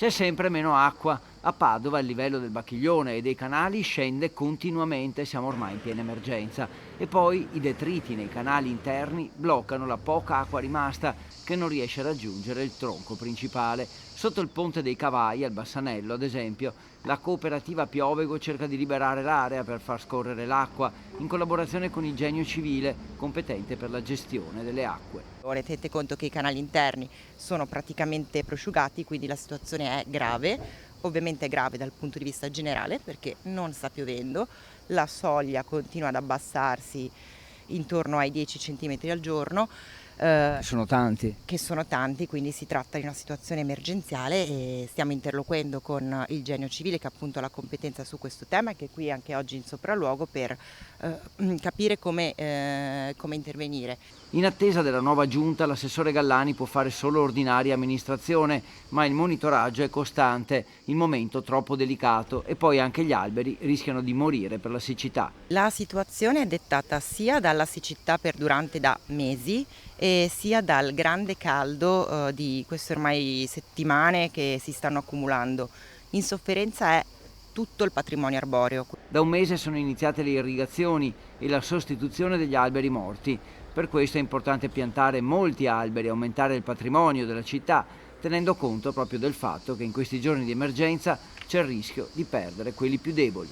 C'è sempre meno acqua. A Padova il livello del Bacchiglione e dei canali scende continuamente, siamo ormai in piena emergenza. E poi i detriti nei canali interni bloccano la poca acqua rimasta che non riesce a raggiungere il tronco principale. Sotto il Ponte dei Cavai, al Bassanello, ad esempio, la cooperativa Piovego cerca di liberare l'area per far scorrere l'acqua in collaborazione con il Genio Civile, competente per la gestione delle acque. Tenete conto che i canali interni sono praticamente prosciugati, quindi la situazione è grave. Ovviamente è grave dal punto di vista generale perché non sta piovendo, la soglia continua ad abbassarsi intorno ai 10 centimetri al giorno, Sono tanti. che sono tanti, quindi si tratta di una situazione emergenziale e stiamo interloquendo con il Genio Civile che appunto ha la competenza su questo tema e che è qui anche oggi in sopralluogo per capire come intervenire. In attesa della nuova giunta, l'assessore Gallani può fare solo ordinaria amministrazione, ma il monitoraggio è costante, il momento troppo delicato e poi anche gli alberi rischiano di morire per la siccità. La situazione è dettata sia dalla siccità perdurante da mesi e sia dal grande caldo di queste ormai settimane che si stanno accumulando. In sofferenza è tutto il patrimonio arboreo. Da un mese sono iniziate le irrigazioni e la sostituzione degli alberi morti. Per questo è importante piantare molti alberi e aumentare il patrimonio della città, tenendo conto proprio del fatto che in questi giorni di emergenza c'è il rischio di perdere quelli più deboli.